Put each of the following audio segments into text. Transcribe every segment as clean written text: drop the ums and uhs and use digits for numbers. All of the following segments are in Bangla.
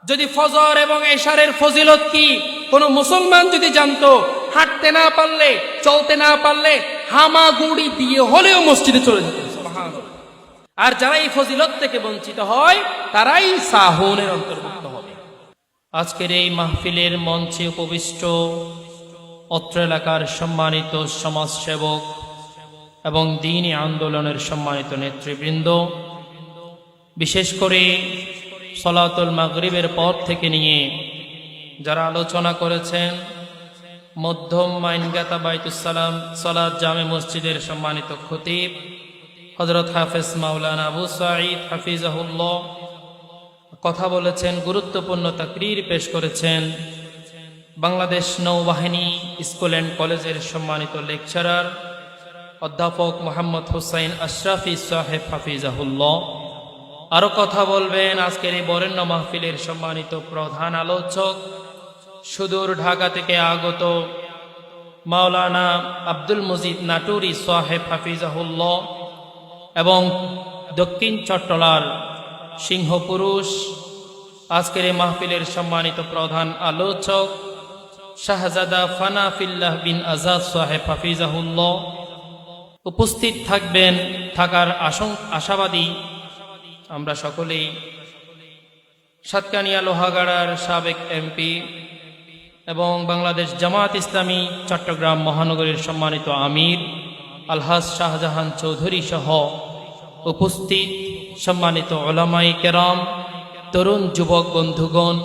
যদি ফজর এবং এশারের ফজিলত কি কোন মুসলমান যদি জানতো, হাঁটতে না পারলে, চলতে না পারলে হামাগুড়ি দিয়ে হলেও মসজিদে চলে যেত। সুবহানাল্লাহ। আর যারা এই ফজিলত থেকে বঞ্চিত হয় তারাই সাহুনের অন্তর্ভুক্ত হবে। আজকের এই মাহফিলের মঞ্চে উপবিষ্ট অত্র এলাকার সম্মানিত সমাজসেবক এবং দ্বীনি আন্দোলনের সম্মানিত নেতৃবৃন্দ, বিশেষ করে সলাতুল মাগরিবের পর থেকে নিয়ে যারা আলোচনা করেছেন, মধ্যম মাইনগাতা বাইতুসালাম সালাত জামে মসজিদের সম্মানিত খতিব হযরত হাফেজ মাওলানা আবু সাঈদ হাফিজাহুল্লাহ কথা বলেছেন, গুরুত্বপূর্ণ তাকরীর পেশ করেছেন। বাংলাদেশ নৌবাহিনী স্কুল অ্যান্ড কলেজের সম্মানিত লেকচারার অধ্যাপক মোহাম্মদ হুসাইন আশরাফি সাহেব হাফিজাহুল্লাহ আরো কথা বলবেন। আজকের এই বরেণ্য মাহফিলের সম্মানিত প্রধান আলোচক সুদূর ঢাকা থেকে আগত মাওলানা আব্দুল মজিদ নাটুরি সাহেব হাফিজাহুল্লাহ এবং দক্ষিণ চট্টলার সিংহপুরুষ আজকের এই মাহফিলের সম্মানিত প্রধান আলোচক শাহজাদা ফানাফিল্লাহ বিন আজাদ সাহেব হাফিজাহুল্লাহ উপস্থিত থাকবেন, থাকার আশাবাদী আমরা সকলেই। সাতকানিয়া লোহাগাড়ার সাবেক এমপি এবং বাংলাদেশ জামাত ইসলামী চট্টগ্রাম মহানগরীর সম্মানিত আমির আলহাজ শাহজাহান চৌধুরী সহ উপস্থিত সম্মানিত উলামায়ে কেরাম, তরুণ যুবক বন্ধুগণ,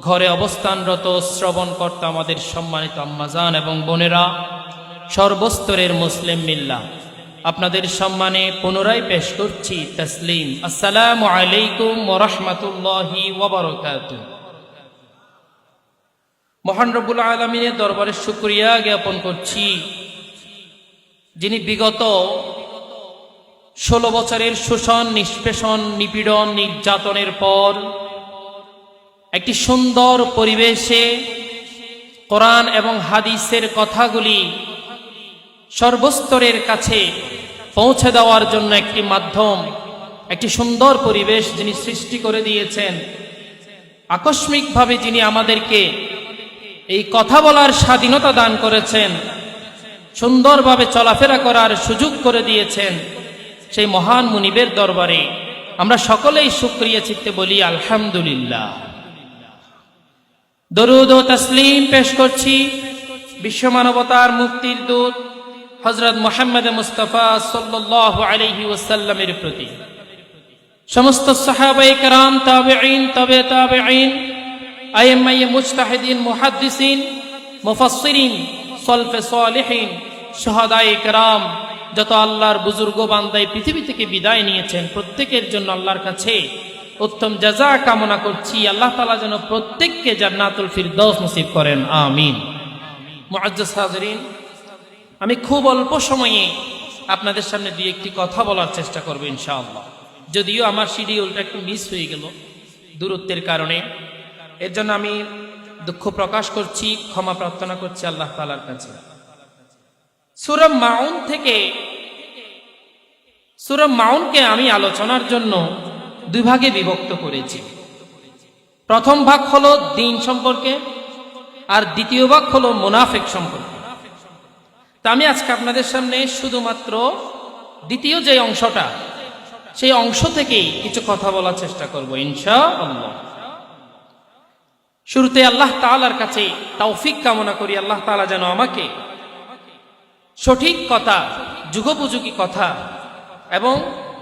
ঘরে অবস্থানরত শ্রবণকর্তা আমাদের সম্মানিত আম্মাজান এবং বোনেরা, সর্বস্তরের মুসলিম মিল্লাহ, আপনাদের সম্মানে পুনরায় পেশ করছি তাসলিম। আসসালামু আলাইকুম ওয়া রাহমাতুল্লাহি ওয়া বারাকাতুহু। মহান রব্বুল আলামিনের দরবারে শুকরিয়া জ্ঞাপন করছি, যিনি বিগত 16 বছরের শোষণ, নিষ্পেষণ, নিপীড়ন, নির্যাতনের পর একটি সুন্দর পরিবেশে কোরআন এবং হাদিসের কথাগুলি সর্বস্তরের কাছে পৌঁছে দেওয়ার জন্য একটি মাধ্যম, একটি সুন্দর পরিবেশ যিনি সৃষ্টি করে দিয়েছেন। আকস্মিকভাবে যিনি আমাদেরকে এই কথা বলার স্বাধীনতা দান করেছেন, সুন্দরভাবে চলাফেরা করার সুযোগ করে দিয়েছেন, সেই মহান মুনিবের দরবারে আমরা সকলেই শুকরিয়া চিত্তে বলি আলহামদুলিল্লাহ। দরুদ ও তাসলিম পেশ করছি বিশ্ব মানবতার মুক্তির দূত হযরত মুহাম্মদ মুস্তাফা সাল্লাল্লাহু আলাইহি ওয়াসাল্লামের প্রতি, সমস্ত সাহাবায়ে কেরাম, তাবেঈন, তবে তাবেঈন, আইম্মায়ে মুজতাহিদিন, মুহাদ্দিসিন, মুফাসসিরিন, সলফে সালেহিন, শুহাদায়ে কেরাম, যত আল্লাহর বুজুর্গ বান্দাই পৃথিবী থেকে বিদায় নিয়েছেন, প্রত্যেকের জন্য আল্লাহর কাছে উত্তম জাযা কামনা করছি। আল্লাহ তাআলা যেন প্রত্যেককে জান্নাতুল ফিরদাউস নসিব করেন, আমিন। মুআজ্জাজ হাজিরিন, আমি খুব অল্প সময়ে আপনাদের সামনে দুই একটি কথা বলার চেষ্টা করব ইনশাআল্লাহ। যদিও আমার শিডিউলটা একটু মিস হয়ে গেল দূরত্বের কারণে, এর জন্য আমি দুঃখ প্রকাশ করছি, ক্ষমা প্রার্থনা করছি আল্লাহ তাআলার কাছে। সূরা মাউন থেকে, সূরা মাউনকে আমি আলোচনার জন্য দুই ভাগে বিভক্ত করেছি। প্রথম ভাগ হলো দ্বীন সম্পর্কে, আর দ্বিতীয় ভাগ হলো মুনাফিক সম্পর্কে। তা আমি আজকে আপনাদের সামনে শুধুমাত্র দ্বিতীয় যে অংশটা, সেই অংশ থেকেই কিছু কথা বলার চেষ্টা করব ইনশাআল্লাহ। শুরুতে আল্লাহ তাআলার কাছে তৌফিক কামনা করি, আল্লাহ তাআলা যেন আমাকে সঠিক কথা, যুগোপযোগী কথা এবং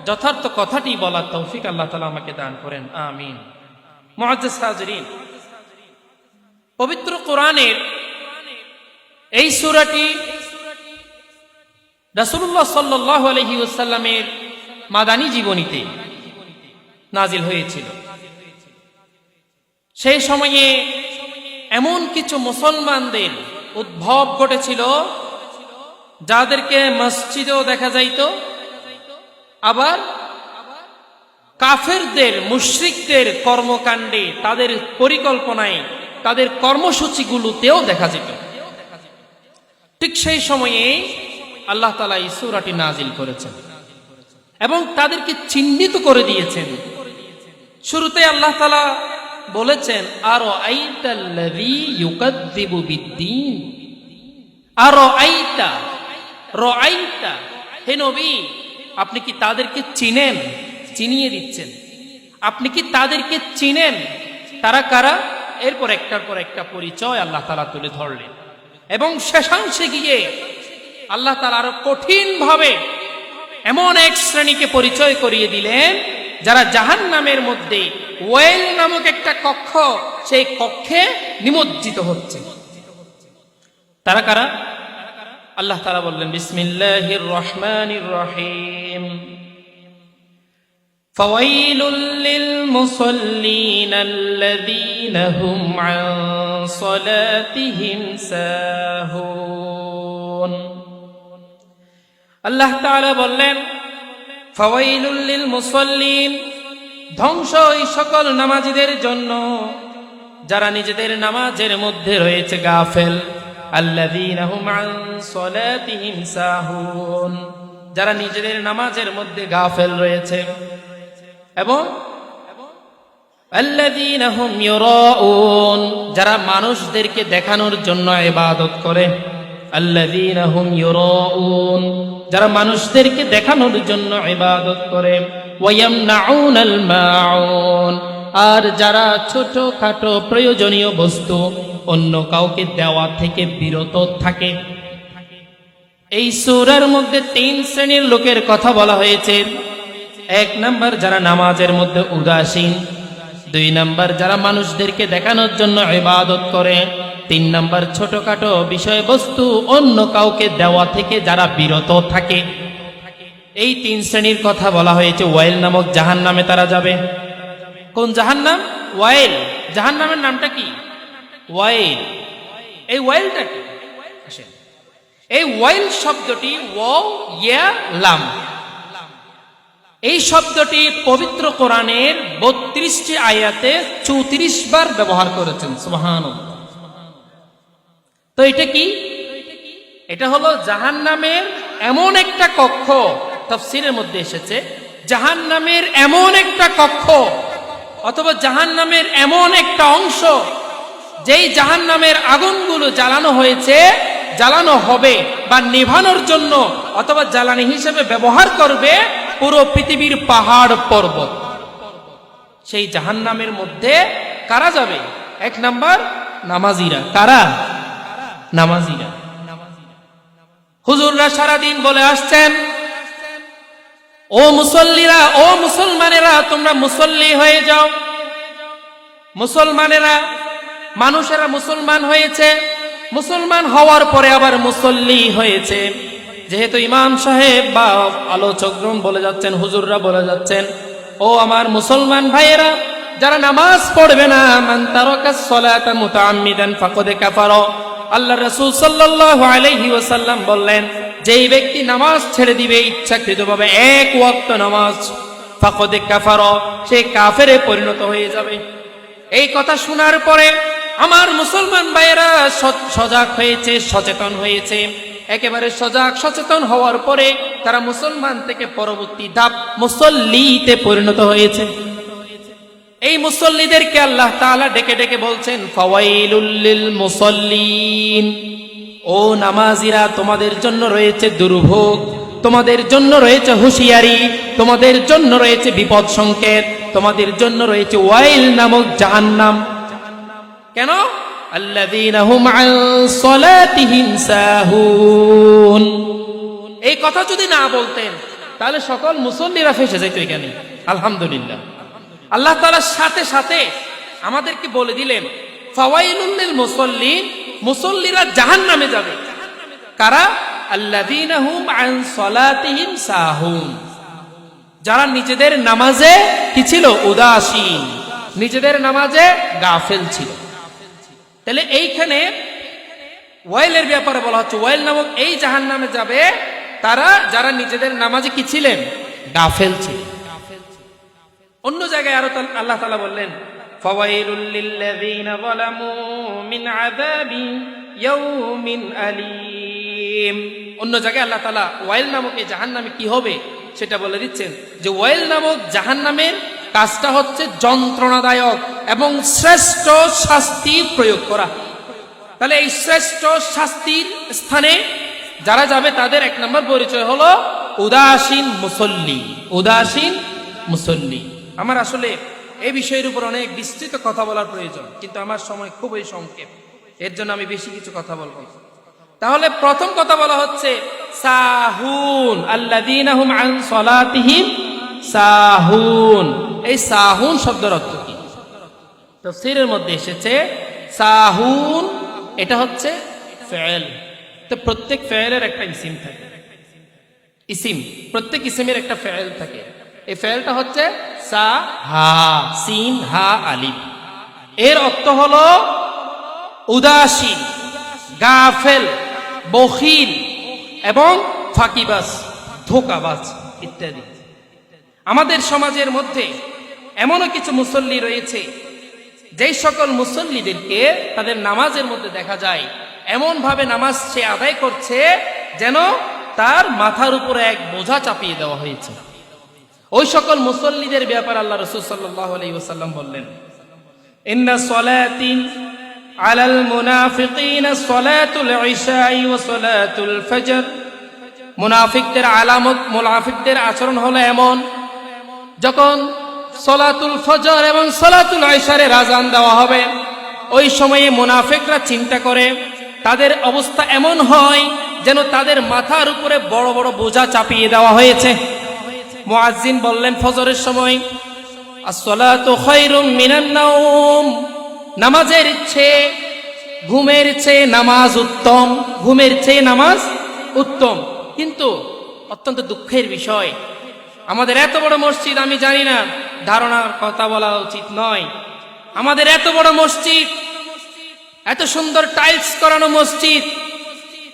যথার্থ কথাটি বলার তৌফিক আল্লাহ তাআলা আমাকে দান করেন, আমিন। মুআজ্জাজ হাজিরিন, পবিত্র কোরআনের এই সূরাটি রাসূলুল্লাহ সাল্লাল্লাহু আলাইহি ওয়াসাল্লামের মাদানী জীবনীতে নাজিল হয়েছিল। সেই সময়ে এমন কিছু মুসলমানদের উদ্ভব ঘটেছিল যাদেরকে মসজিদেও দেখা যাইত, আবার কাফেরদের, মুশরিকদের কর্মকাণ্ডে, তাদের পরিকল্পনায়, তাদের কর্মসূচিগুলোতেও দেখা যেত। ঠিক সেই সময়ে আল্লাহ তাআলা এই সূরাটি নাজিল করেছেন এবং তাদেরকে চিহ্নিত করে দিয়েছেন। শুরুতে আল্লাহ তাআলা বলেছেন আরো আইতাল্লাযী ইউকাযযিবু বিদ্দীন, আরো আইতা, রাআইতা, হে নবী আপনি কি তাদেরকে চিনেন? চিনিয়ে দিচ্ছেন, আপনি কি তাদেরকে চিনেন? তারা কারা? এরপর একটার পর একটা পরিচয় আল্লাহ তাআলা তুলে ধরলেন এবং শেষাংশে গিয়ে আল্লাহ তাআলা আরো কঠিন ভাবে এমন এক শ্রেণীকে পরিচয় করিয়ে দিলেন যারা জাহান্নামের মধ্যে ওয়েল নামক একটা কক্ষ, সেই কক্ষে নিমজ্জিত হচ্ছে। তারা কারা? আল্লাহ তাআলা বললেন বিসমিল্লাহির রহমানির রহিম, ফাওয়াইলুল লিল মুসাল্লিন আল্লাযীনা হুম আন সালাতিহিম সাহুন। আল্লাহ তাআলা বললেন ফাওয়াইলুল লিল মুসাল্লিন, ধ্বংস এই সকল নামাজীদের জন্য যারা নিজেদের নামাজের মধ্যে রয়েছে গাফেল। আল্লাযীনা হুম আন সালাতিহিম সাহুন, যারা নিজেদের নামাজের মধ্যে গাফেল রয়েছে। এবং আল্লাযীনা হুম ইউরাউন, যারা মানুষদেরকে দেখানোর জন্য ইবাদত করে। আল্লাযীনা হুম ইউরাউন, যারা মানুষদেরকে দেখানোর জন্য ইবাদত করে। ওয়া ইয়ামনাউনাল মাউন, আর যারা ছোটখাটো প্রয়োজনীয় বস্তু অন্য কাউকে দেওয়া থেকে বিরত থাকে। এই সূরার মধ্যে 3 শ্রেণীর লোকের কথা বলা হয়েছে। 1 নাম্বার যারা নামাজের মধ্যে উদাসীন, 2 নাম্বার যারা মানুষদেরকে দেখানোর জন্য ইবাদত করে, 3 নাম্বার ছোটখাটো বিষয়বস্তু অন্য কাউকে দেওয়া থেকে যারা বিরত থাকে। এই 3 শ্রেণীর কথা বলা হয়েছে। ওয়াইল নামক জাহান্নামে তারা যাবে। কোন জাহান্নাম? ওয়াইল। জাহান্নামের নামটা কি? ওয়াইল। এই ওয়াইলটা কি? এই ওয়াইল শব্দটি ওয়াও ইয়া লাম, এই শব্দটি পবিত্র কোরআনের 32টি আয়াতে 34 বার ব্যবহার করেছেন। সুবহানাল্লাহ। তো এটা কি? এটা হলো জাহান্নামের এমন একটা কক্ষ, তাফসীরের মধ্যে এসেছে জাহান্নামের এমন একটা কক্ষ অথবা জাহান্নামের এমন একটা অংশ যেই জাহান্নামের আগুনগুলো জ্বালানো হয়েছে, জ্বালানো হবে বা নিভানোর জন্য অথবা জ্বালানি হিসেবে ব্যবহার করবে পুরো পৃথিবীর পাহাড় পর্বত। সেই জাহান্নামের মধ্যে কারা যাবে? 1 নাম্বার নামাজিরা। কারা? নামাজিরা। হুজুররা সারাদিন বলে আসছেন, ও মুসল্লিরা, ও মুসলমানেরা, তোমরা মুসল্লি হয়ে যাও। মুসলমানেরা, মানুষেরা মুসলমান হয়েছে, মুসলমান হওয়ার পরে আবার মুসল্লি হয়েছে। যেহেতু ইমাম সাহেব বা আলোচকগণ বলে যাচ্ছেন, হুজুররা বলে যাচ্ছেন, ও আমার মুসলমান ভাইয়েরা, যারা নামাজ পড়বে না, মান তারাকাস সালাতা মুতাআম্মিদান ফাকাদ কাফারা। আল্লাহ রাসূল সাল্লাল্লাহু আলাইহি ওয়াসাল্লাম বললেন, যেই ব্যক্তি নামাজ ছেড়ে দিবে ইচ্ছাকৃতভাবে 1 ওয়াক্ত নামাজ, ফাকাদ কাফারা, সে কাফেরে পরিণত হয়ে যাবে। এই কথা শোনার পরে আমার মুসলমান ভাইয়েরা সজাগ হয়েছে, সচেতন হয়েছে। একেবারে সজাগ সচেতন হওয়ার পরে তারা মুসলমান থেকে পরবর্তী ধাপ মুসল্লিতে পরিণত হয়েছে। এই মুসল্লিদেরকে আল্লাহ তাআলা ডেকে ডেকে বলছেন, ফাওয়াইলুল লিল মুসাল্লিন, ও নামাজিরা, তোমাদের জন্য রয়েছে দুর্ভোগ, তোমাদের জন্য রয়েছে হুঁশিয়ারি, তোমাদের জন্য রয়েছে বিপদ সংকেত, তোমাদের জন্য রয়েছে ওয়াইল নামক জাহান্নাম। কেন? আল্লাযীনা হুম আন সালাতিহিম সাহুন। এই কথা যদি না বলতেন তাহলে সকল মুসল্লিরা ফেসে যেত এখানে। আলহামদুলিল্লাহ, আল্লাহ তাআলা সাথে সাথে আমাদেরকে বলে দিলেন ফাওয়াইলুল লিল মুসাল্লিন, মুসল্লিরা জাহান্নামে যাবে। কারা? আল্লাযীনা হুম আন সালাতিহিম সাহুন, যারা নিজেদের নামাজে কি ছিল? উদাসীন, নিজেদের নামাজে গাফেল ছিল। তাহলে এইখানে ওয়াইলের ব্যাপারে বলা হচ্ছে, ওয়াইল নামক এই জাহান্নামে যাবে তারা যারা নিজেদের নামাজে কি ছিলেন? গাফেল ছিলেন। অন্য জায়গায় আরো আল্লাহ তাআলা বললেন, ফাওয়াইলুল লিল্লাযীনা যালামু মিন আযাবি ইয়াউমিন আলীম। অন্য জায়গায় আল্লাহ তাআলা ওয়াইল নামক এই জাহান্নামে কি হবে সেটা বলে দিচ্ছেন, যে ওয়াইল নামক জাহান্নামের কাজটা হচ্ছে যন্ত্রণাদায়ক এবং শ্রেষ্ঠ শাস্তি প্রয়োগ করা। তাহলে এই শ্রেষ্ঠ শাস্তির স্থানে যারা যাবে তাদের এক নম্বর পরিচয় হলো উদাসীন মুসল্লি। উদাসীন মুসল্লি। আমার আসলে এই বিষয়ের উপর অনেক বিস্তৃত কথা বলার প্রয়োজন, কিন্তু আমার সময় খুবই সংক্ষেপ, এর জন্য আমি বেশি কিছু কথা বলবো না। তাহলে প্রথম কথা বলা হচ্ছে সাহুন, আল্লাযীনা হুম আন সালাতিহিম সাহুন। এই সাহুন শব্দের অর্থ কি? তাফসীরের মধ্যে এসেছে সাহুন এটা হচ্ছে ফেল। তো প্রত্যেক ফেলের একটা ইসিম থাকে, ইসিম, প্রত্যেক ইসিমের একটা ফেল থাকে। এই ফেলটা হচ্ছে সা হা, সিন হা আলিফ। এর অর্থ হলো উদাসীন, গাফেল, বখিল এবং ফাঁকিবাজ, ধোঁকাবাজ ইত্যাদি। আমাদের সমাজের মধ্যে এমনও কিছু মুসল্লি রয়েছে যেই সকল মুসল্লিদেরকে তাদের নামাজের মধ্যে দেখা যায় এমন ভাবে নামাজ সে আদায় করছে যেন তার মাথার উপরে এক বোঝা চাপিয়ে দেওয়া হয়েছে। ওই সকল মুসল্লিদের ব্যাপারে আল্লাহ রাসূল সাল্লাল্লাহু আলাইহি ওয়াসাল্লাম বললেন, ইন্না সলাতিন আলাল মুনাফিকিনা সলাতুল ইশাই ওয়া সলাতুল ফজর। মুনাফিকদের আলামত, মুনাফিকদের আচরণ হলো এমন, যখন সলাতুল ফজর এবং সলাতুল ইশারের আযান দেওয়া হবে ওই সময়ে মুনাফিকরা চিন্তা করে, তাদের অবস্থা এমন হয় যেন তাদের মাথার উপরে বড় বড় বোঝা চাপিয়ে দেওয়া হয়েছে। মুয়াজ্জিন বললেন ফজরের সময়, আসসালাতু খায়রুম মিনান নাওম, নামাজের চেয়ে ঘুমের চেয়ে নামাজ উত্তম, ঘুমের চেয়ে নামাজ উত্তম। কিন্তু অত্যন্ত দুঃখের বিষয়, আমাদের এত বড় মসজিদ, আমি জানি না, ধারণার কথা বলা উচিত নয়, আমাদের এত বড় মসজিদ, এত সুন্দর টাইলস করানো মসজিদ,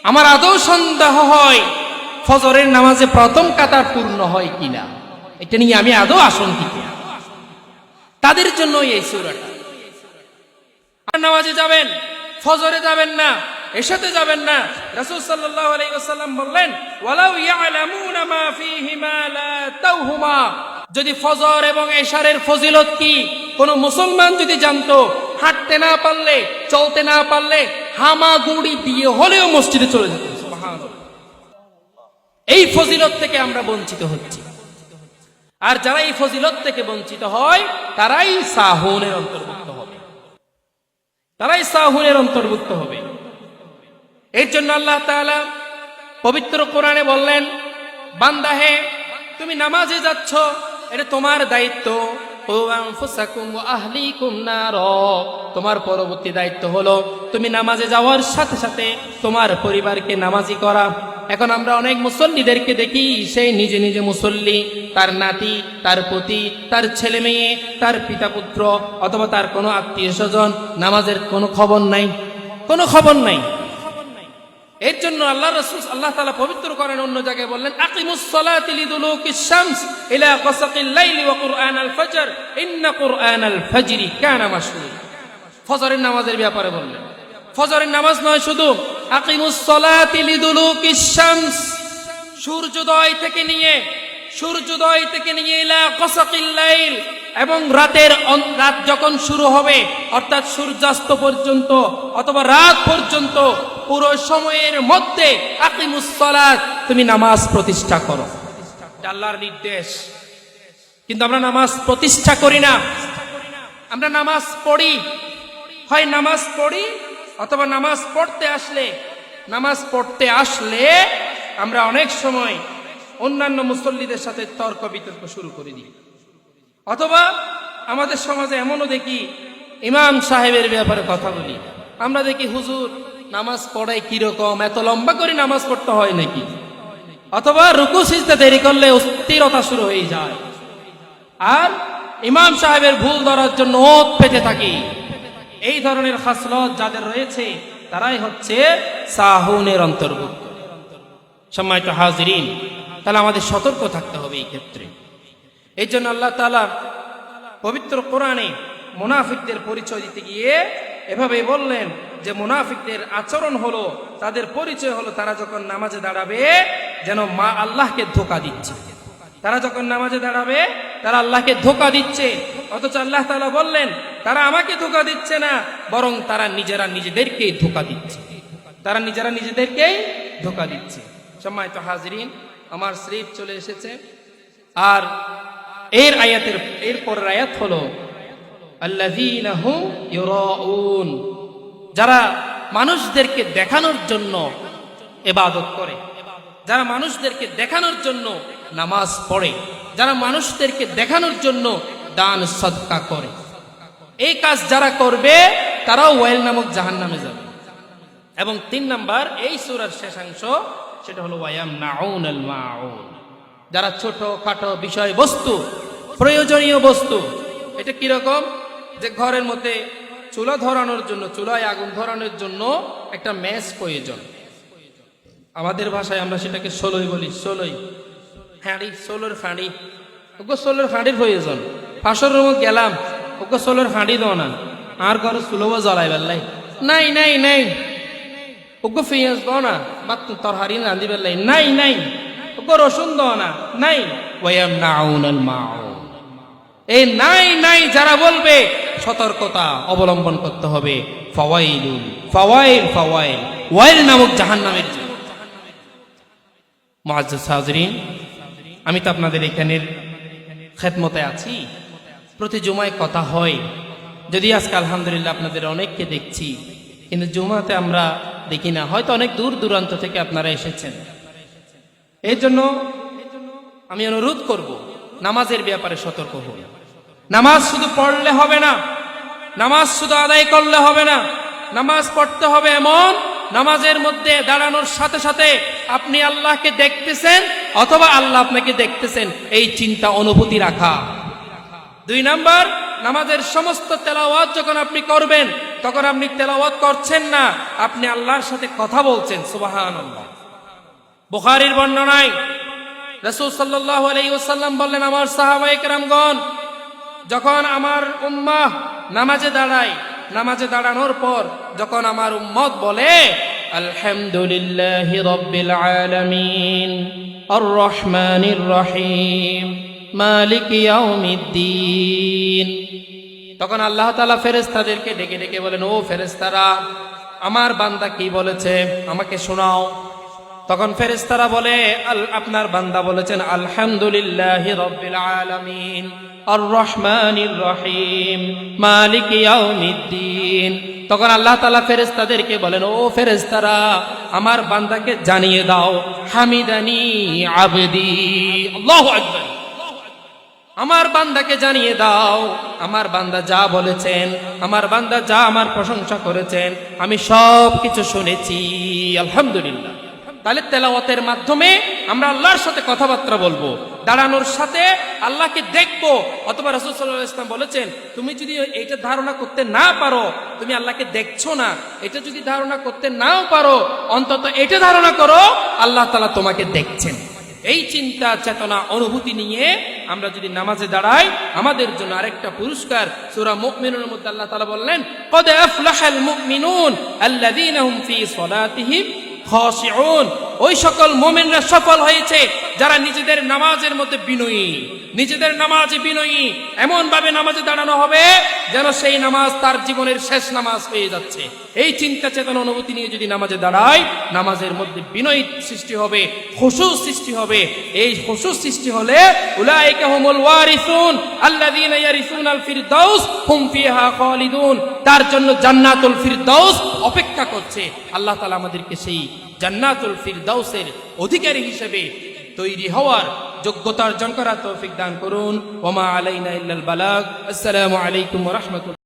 আমার আদৌ সন্দেহ হয় ফজরের নামাজে প্রথম কাতার পূর্ণ হয় কিনা, এটা নিয়ে আমি আদৌ আশঙ্কিত। তাদের জন্য এই সূরাটা। নামাজে যাবেন, ফজরে যাবেন না, এশাতে যাবেন না, রাসূল সাল্লাল্লাহু আলাইহি ওয়াসাল্লাম বললেন, ওয়ালাউ ইয়ালামুনা মা ফীহিমা লা তাওহুমা। যদি ফজর এবং এশারের ফজিলত কি কোন মুসলমান যদি জানতো, হাঁটতে না পারলে, চলতে না পারলে হামাগুড়ি দিয়ে হলেও মসজিদে চলে যেত। সুবহানাল্লাহ। এই ফজিলত থেকে আমরা বঞ্চিত হচ্ছি, আর যারা এই ফজিলত থেকে বঞ্চিত হয় তারাই সাহুনের অন্তর্ভুক্ত হবে, তারাই সাহুনের অন্তর্ভুক্ত হবে। এর জন্য আল্লাহ তাআলা পবিত্র কোরআনে বললেন, বান্দা হে, তুমি নামাজে যাচ্ছ, এটা তোমার দায়িত্ব। কু আনফুসাকুম ওয়া আহলিকুম নার, তোমার পরবর্তী দায়িত্ব হলো তুমি নামাজে যাওয়ার সাথে সাথে তোমার পরিবারকে নামাজি করা। এখন আমরা অনেক মুসল্লিদেরকে দেখি, সেই নিজে নিজে মুসল্লি, তার নাতি, তার পতি, তার ছেলে মেয়ে, তার পিতা পুত্র অথবা তার কোনো আত্মীয় স্বজন, নামাজের কোনো খবর নাই, কোনো খবর নাই। এর জন্য আল্লাহ রাসূল আল্লাহ তাআলা পবিত্র করেন অন্য জায়গায় বললেন, আকিমুস সালাতি লিদুলুকিশ শামস ইলা গাসাকিল লাইলি ওয়া কুরআনাল ফজর ইন্না কুরআনাল ফজরি কানা মাশহুদ। ফজরের নামাজের ব্যাপারে বললেন, ফজরের নামাজ নয় শুধু, আকিমুস সালাতি লিদুলুকিশ শামস, সূর্যোদয় থেকে নিয়ে ইলা গাসাকিল লাইল, এবং রাত যখন শুরু হবে অর্থাৎ সূর্যাস্ত পর্যন্ত অথবা রাত পর্যন্ত পুরো সময়ের মধ্যে আকিমুস সালাত, তুমি নামাজ প্রতিষ্ঠা করো। এটা আল্লাহর নির্দেশ। কিন্তু আমরা নামাজ প্রতিষ্ঠা করি না, আমরা নামাজ পড়ি, হয় নামাজ পড়ি অথবা নামাজ পড়তে আসলে আমরা অনেক সময় অন্যান্য মুসল্লিদের সাথে তর্ক বিতর্ক শুরু করে দিই। অথবা আমাদের সমাজে এমনও দেখি, ইমাম সাহেবের ব্যাপারে কথা বলি, আমরা দেখি হুজুর নামাজ পড়ায় কিরকম, এত লম্বা করে নামাজ পড়তে হয় নাকি, অথবা রুকু সিজদা দেরি করলে অস্থিরতা শুরু হয়ে যায়, আর ইমাম সাহেবের ভুল ধরার জন্য ওত পেতে থাকি। এই ধরনের খাসলত যাদের রয়েছে তারাই হচ্ছে সাহুনের অন্তর্ভুক্ত। সম্মানিত হাজিরিন, তাহলে আমাদের সতর্ক থাকতে হবে এই ক্ষেত্রে। এই জন্য আল্লাহ তাআলা পবিত্র কোরআনে মুনাফিকদের পরিচয় দিতে গিয়ে এভাবে বললেন যে মুনাফিকদের আচরণ হলো, তাদের পরিচয় হলো, তারা যখন নামাজে দাঁড়াবে যেন মা আল্লাহকে ধোঁকা দিচ্ছে। তারা যখন নামাজে দাঁড়াবে তারা আল্লাহকে ধোঁকা দিচ্ছে। অথচ আল্লাহ তাআলা বললেন তারা আমাকে ধোঁকা দিচ্ছে না, বরং তারা নিজেরা নিজেদেরকেই ধোঁকা দিচ্ছে। তারা নিজেরা নিজেদেরকেই ধোঁকা দিচ্ছে। সম্মানিত হাজিরিন, আমার স্লিপ চলে এসেছে। আর এর পরের আয়াত হলো আল্লাযীনা হুম ইউরাউন, যারা মানুষদেরকে দেখানোর জন্য ইবাদত করে, যারা মানুষদেরকে দেখানোর জন্য নামাজ পড়ে, যারা মানুষদেরকে দেখানোর জন্য দান সদকা করে, এই কাজ যারা করবে তারাও ওয়াইল নামক জাহান্নামে যাবে। এবং 3 নাম্বার এই সূরার শেষাংশ, সেটা হলো ওয়ায়ামনাউনাল মাউন, যারা ছোট খাটো বিষয় বস্তু, প্রয়োজনীয় বস্তু, এটা কিরকম, যে ঘরের মধ্যে চুলা ধরানোর জন্য, চুলায় আগুন ধরানোর জন্য একটা ম্যাচ প্রয়োজন। আমাদের ভাষায় আমরা সেটাকে ষোলই বলি, ষোলই হাঁড়ি, ষোলোর হাঁড়ি, ওকে ষোলোর হাঁড়ির প্রয়োজন। ফাঁসর রুমে গেলাম, ওকে ষোলোর হাঁড়ি দাও না, আর ঘরে চুলোও জ্বলাই বেললাই, নাই নাই নাই, ওকে পেঁয়াজ দাও না, বা তরহারি রাঁধি বেললাই, নাই নাই, ওকে রসুন দাও না, নাই। ওয়ায়ামনাউনাল মাউন, এই নাই নাই যারা বলবে সতর্কতা অবলম্বন করতে হবে। ফাওয়াইলুন, ফাওয়াইল, ফাওয়াইল, ওয়াইল নামক জাহান্নামের জন্য। মুআজ্জাজ হাজিরিন, আমি তো আপনাদের এখানের খেদমতে আছি, প্রতি জুমায় কথা হয়। যদি আজকে আলহামদুলিল্লাহ আপনাদের অনেককে দেখছি, কিন্তু জুমাতে আমরা দেখি না। হয়তো অনেক দূর দূরান্ত থেকে আপনারা এসেছেন। এই জন্য আমি অনুরোধ করব, নামাজের ব্যাপারে সতর্ক হন। নামাজ শুধু পড়লে হবে না, নামাজ শুধু আদায় করলে হবে না, নামাজ পড়তে হবে এমন নামাজের মধ্যে দাঁড়ানোর সাথে সাথে আপনি আল্লাহকে দেখতেছেন অথবা আল্লাহ আপনাকে দেখতেছেন, এই চিন্তা অনুভূতি রাখা। 2 নাম্বার, নামাজের সমস্ত তেলাওয়াত যখন আপনি করবেন, তখন আপনি তেলাওয়াত করছেন না, আপনি আল্লাহর সাথে কথা বলছেন। সুবহানাল্লাহ। বুখারীর বর্ণনায় রাসূল সাল্লাল্লাহু আলাইহি ওয়াসাল্লাম বললেন, আমার সাহাবায়ে কেরামগণ যখন আমার উম্মাহ নামাজে দাঁড়ায়, নামাজে দাঁড়ানোর পর যখন আমার উম্মত বলে আলহামদুলিল্লাহি রাব্বিল আলামিন আর রহমানির রহিম মালিক ইয়াউমিদ্দিন, তখন আল্লাহ তাআলা ফেরেশতাদেরকে ডেকে ডেকে বলেন, ও ফেরেশতারা, আমার বান্দা কি বলেছে আমাকে শোনাও। তখন ফেরেশতারা বলে, আপনার বান্দা বলেছেন আলহামদুলিল্লাহি রাব্বিল আলামিন আর রহমানির রহিম মালিক ইয়াউমিদ্দিন। তখন আল্লাহ তাআলা ফেরেশতাদেরকে বলেন, ও ফেরেশতারা, আমার বান্দাকে জানিয়ে দাও হামিদানি আবদি। আল্লাহু আকবার। আমার বান্দাকে জানিয়ে দাও, আমার বান্দা যা বলেছেন, আমার বান্দা যা আমার প্রশংসা করেছেন, আমি সব কিছু শুনেছি, আলহামদুলিল্লাহ। তাহলে তেলাওয়াতের মাধ্যমে আমরা আল্লাহর সাথে কথাবার্তা বলবো, দাঁড়ানোর সাথে আল্লাহকে দেখবো। অথবা রাসূল সাল্লাল্লাহু আলাইহি ওয়াসাল্লাম বলেছেন, তুমি যদি এটা ধারণা করতে না পারো তুমি আল্লাহকে দেখছো না, এটা যদি ধারণা করতে নাও পারো, অন্তত এটা ধারণা করো আল্লাহ তাআলা তোমাকে দেখছেন। এই চিন্তা চেতনা অনুভূতি নিয়ে আমরা যদি নামাজে দাঁড়াই, আমাদের জন্য আরেকটা পুরস্কার। সূরা মুমিনুনের মধ্যে আল্লাহ তাআলা বললেন, ক্বাদ আফলাহাল মুমিনুন আল্লাযীনা হুম ফী সালাতিহিম খাশিউন, ওই সকল মুমিনরা সফল হয়েছে যারা নিজেদের নামাজের মধ্যে বিনয়ী, নিজেদের নামাজে বিনয়ী। এমন ভাবে নামাজে দাঁড়ানো হবে যেন সেই নামাজ তার জীবনের শেষ নামাজ হয়ে যাচ্ছে। এই চিন্তা চেতনা অনুভূতি নিয়ে যদি নামাজে দাঁড়াই, নামাজের মধ্যে বিনয় সৃষ্টি হবে, খুশু সৃষ্টি হবে। এই খুশু সৃষ্টি হলে উলাইকা হুমুল ওয়ারিসুন আল্লাযীনা ইয়ারিসুনাল ফিরদাউস হুম ফিহা খালিদুন, তার জন্য জান্নাতুল ফিরদাউস অপেক্ষা করছে। আল্লাহ তাআলা আমাদেরকে সেই জান্নাতুল ফিরদাউসের অধিকারী হিসেবে তৈরি হওয়ার যোগ্যতা অর্জন করার তৌফিক দান করুন। ওয়া মা আলাইনা ইল্লাল বালাগ। আসসালামু আলাইকুম ওয়া রাহমাতুল্লাহ।